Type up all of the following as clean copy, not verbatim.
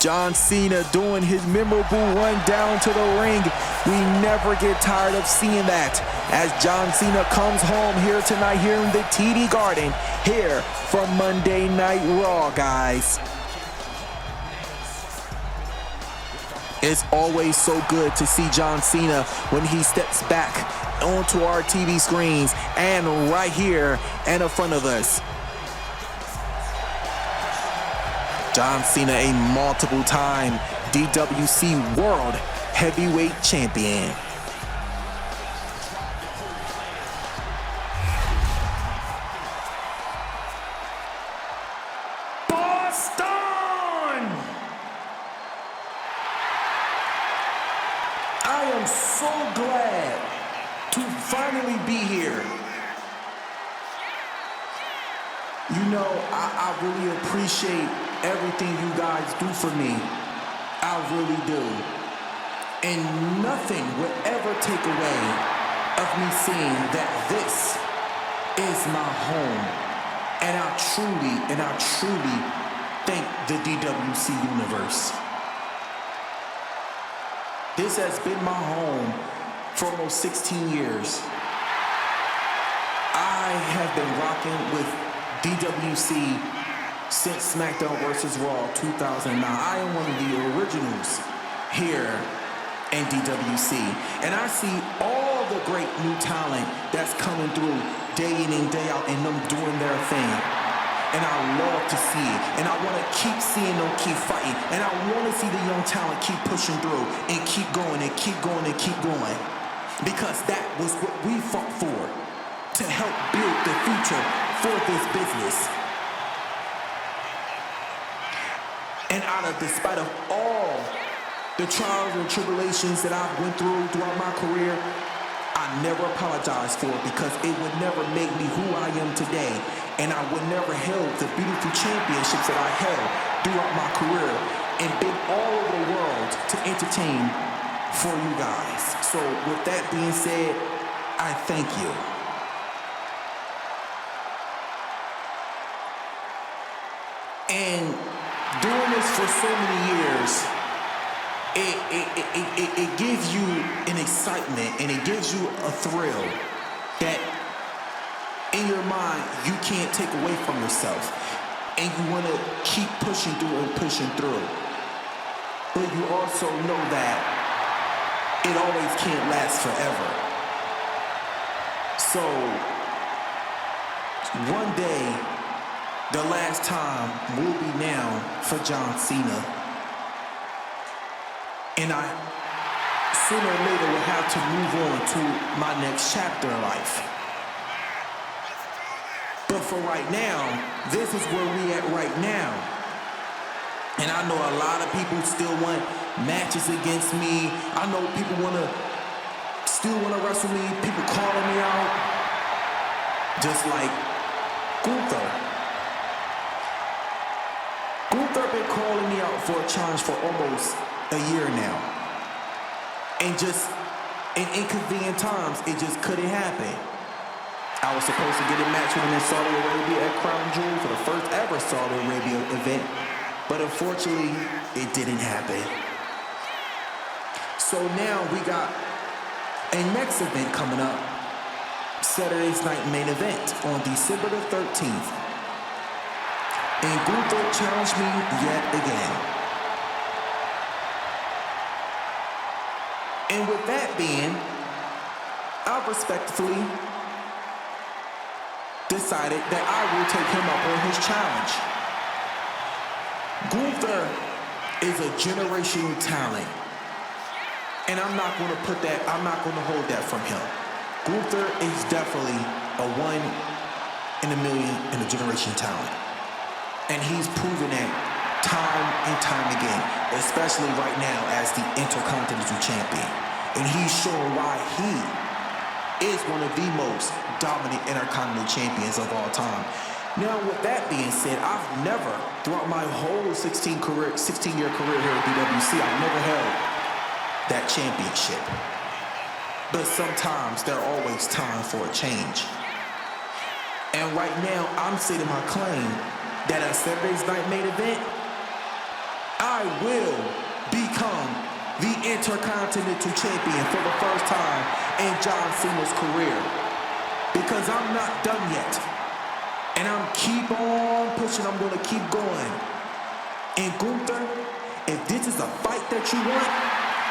John Cena doing his memorable run down to the ring. We never get tired of seeing that as John Cena comes home here tonight here in the TD Garden here from Monday Night Raw, guys. It's always so good to see John Cena when he steps back onto our TV screens and right here and in front of us. John Cena, a multiple-time DWC World Heavyweight Champion. Boston! I am so glad to finally be here. You know, I really appreciate everything you guys do for me. I really do. And nothing will ever take away of me seeing that this is my home. And I truly thank the DWC Universe. This has been my home for almost 16 years. I have been rocking with DWC since SmackDown vs. Raw 2009. I am one of the originals here in DWC. And I see all the great new talent that's coming through day in and day out and them doing their thing. And I love to see it. And I want to keep seeing them keep fighting. And I want to see the young talent keep pushing through and keep going and keep going and keep going. Because that was what we fought for, to help build the future for this business. And despite of all the trials and tribulations that I went through throughout my career, I never apologized for it because it would never make me who I am today. And I would never held the beautiful championships that I held throughout my career and been all over the world to entertain for you guys. So with that being said, I thank you. And doing this for so many years, it gives you an excitement and it gives you a thrill that in your mind you can't take away from yourself, and you want to keep pushing through and pushing through. But you also know that it always can't last forever. So one day, the last time will be now for John Cena. And I, sooner or later, will have to move on to my next chapter in life. But for right now, this is where we at right now. And I know a lot of people still want matches against me. I know people still want to wrestle me. People calling me out. Just like Gunther. Gunther been calling me out for a challenge for almost a year now. And just in inconvenient times, it just couldn't happen. I was supposed to get a match with him in Saudi Arabia at Crown Jewel for the first ever Saudi Arabia event, but unfortunately, it didn't happen. So now we got a next event coming up, Saturday's night main event on December the 13th. And Gunther challenged me yet again. And with that being, I respectfully decided that I will take him up on his challenge. Gunther is a generational talent. And I'm not going to hold that from him. Gunther is definitely a one in a million in a generation talent. And he's proven that time and time again, especially right now as the Intercontinental Champion. And he's showing why he is one of the most dominant Intercontinental Champions of all time. Now, with that being said, I've never, throughout my whole 16-year career here at DWC, I've never held that championship. But sometimes there's always time for a change. And right now, I'm stating my claim that at Saturday's night main event, I will become the Intercontinental Champion for the first time in John Cena's career. Because I'm not done yet. And I'm keep on pushing, I'm gonna keep going. And Gunther, if this is a fight that you want,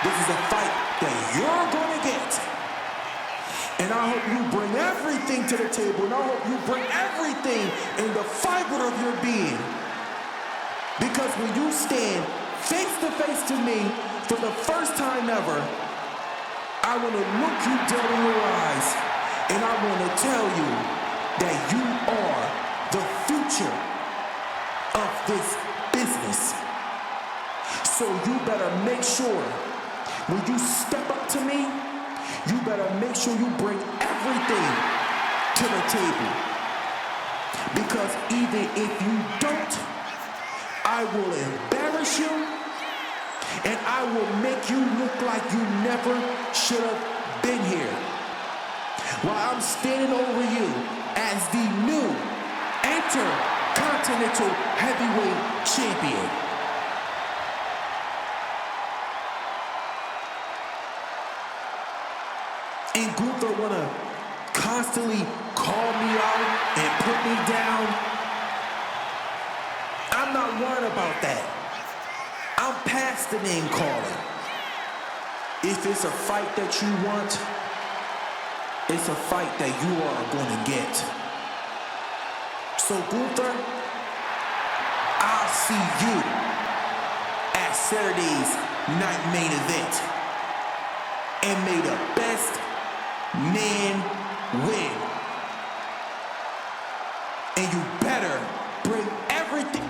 this is a fight that you're gonna get. And I hope you bring everything to the table, and I hope you bring everything in the fiber of your being. Because when you stand face to face to me for the first time ever, I want to look you dead in your eyes, and I want to tell you that you are the future of this business. So you better make sure when you step up to me, you better make sure you bring everything to the table. Because even if you don't, I will embarrass you, and I will make you look like you never should have been here. While I'm standing over you as the new Intercontinental Heavyweight Champion. And Gunther wanna constantly call me out and put me down. I'm not worried about that. I'm past the name calling. If it's a fight that you want, it's a fight that you are gonna get. So Gunther, I'll see you at Saturday's night main event. And may the best man win. And you better bring everything.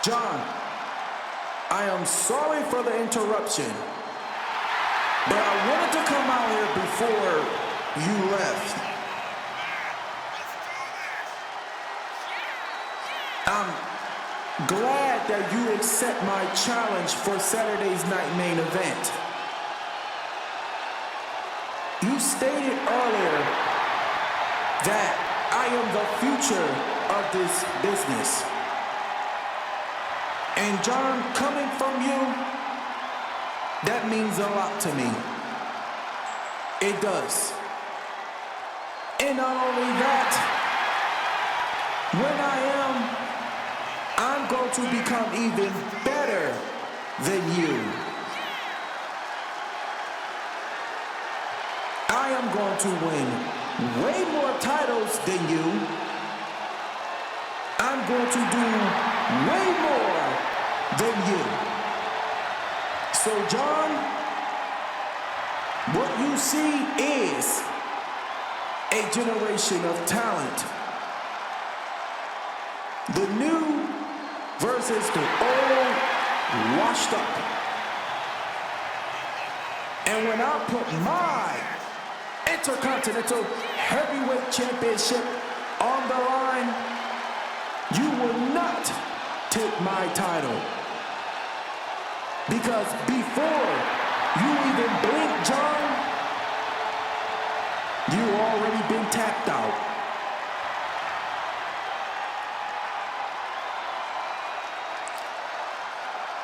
John, I am sorry for the interruption, but I wanted to come out here before you left. I'm glad that you accept my challenge for Saturday's night main event. You stated earlier that I am the future of this business. And John, coming from you, that means a lot to me. It does. And not only that, when I'm going to become even better than you. I am going to win way more titles than you. I'm going to do way more than you. So, John, what you see is a generation of talent. The new versus the old washed up. And when I put my Intercontinental Heavyweight Championship on the line, you will not take my title. Because before you even blink, John, you already been tapped out.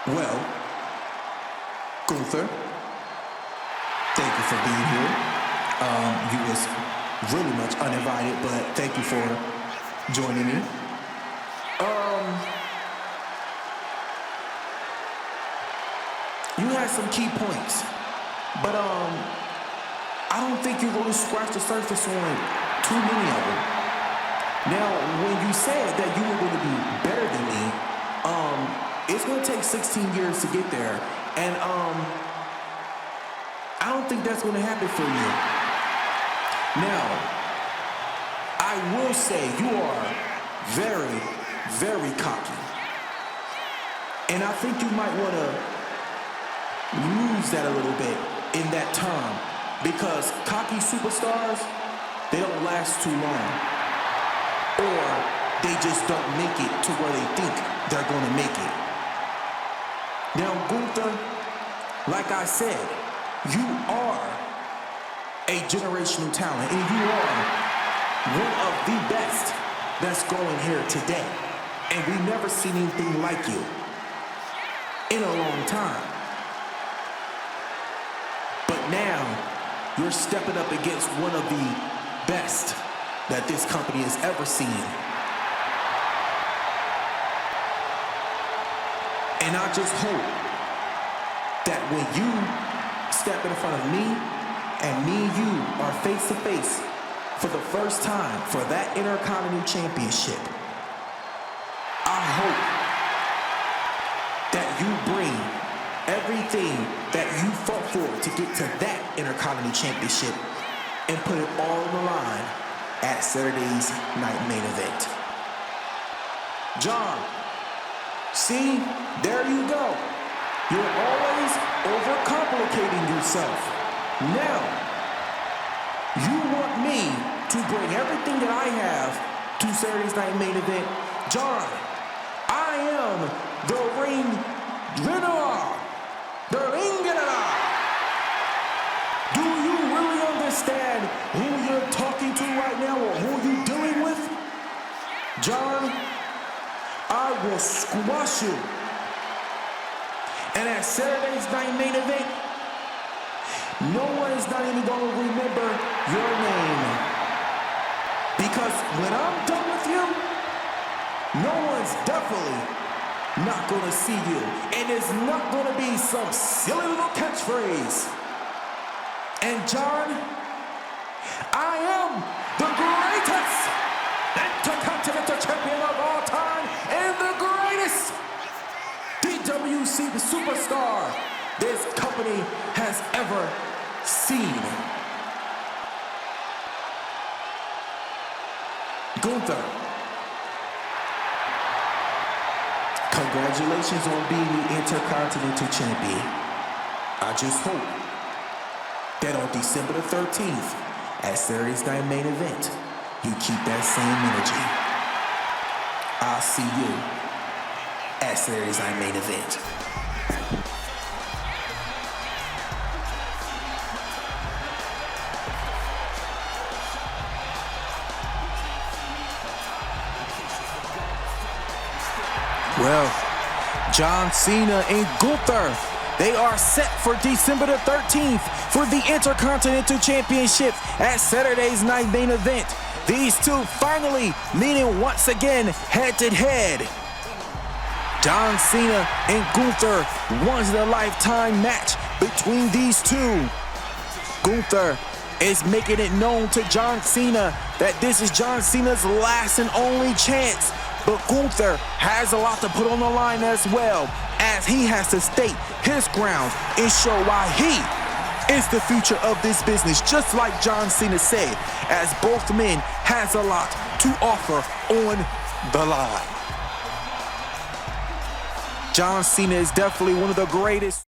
Well, Gunther, thank you for being here. You was really much uninvited, but thank you for joining me. You had some key points, but I don't think you're going to scratch the surface on too many of them. Now, when you said that you were going to be better than me, it's going to take 16 years to get there, and I don't think that's going to happen for you. Now, I will say you are very, very cocky, and I think you might want to lose that a little bit in that term, because cocky superstars, they don't last too long, or they just don't make it to where they think they're going to make it. Now, Gunther, like I said, you are a generational talent, and you are one of the best that's going here today, and we've never seen anything like you in a long time. But now, you're stepping up against one of the best that this company has ever seen. And I just hope that when you step in front of me and you are face to face for the first time for that Intercontinental Championship, I hope that you bring everything that you fought for to get to that Intercontinental Championship and put it all on the line at Saturday's night main event. John, see, there you go. You're always overcomplicating yourself. Now, you want me to bring everything that I have to Saturday's night main event. John, I am the ring general. The ring general. Do you really understand who you're talking to right now or who you're dealing with? John, I will squash you. And at Saturday's night main event, no one is not even going to remember your name. Because when I'm done with you, no one's definitely not going to see you. And it's not going to be some silly little catchphrase. And John, I am the greatest Intercontinental Champion of all time and the greatest DWC superstar this company has ever seen. Gunther, congratulations on being the Intercontinental Champion. I just hope that on December the 13th at Saturday's night main event, you keep that same energy. I'll see you at Saturday's night main event. Well, John Cena and Gunther, they are set for December the 13th for the Intercontinental Championship at Saturday's night main event. These two finally meeting once again head-to-head. John Cena and Gunther, once-in-a-lifetime match between these two. Gunther is making it known to John Cena that this is John Cena's last and only chance. But Gunther has a lot to put on the line as well, as he has to state his ground and show why he is the future of this business, just like John Cena said, as both men has a lot to offer on the line. John Cena is definitely one of the greatest.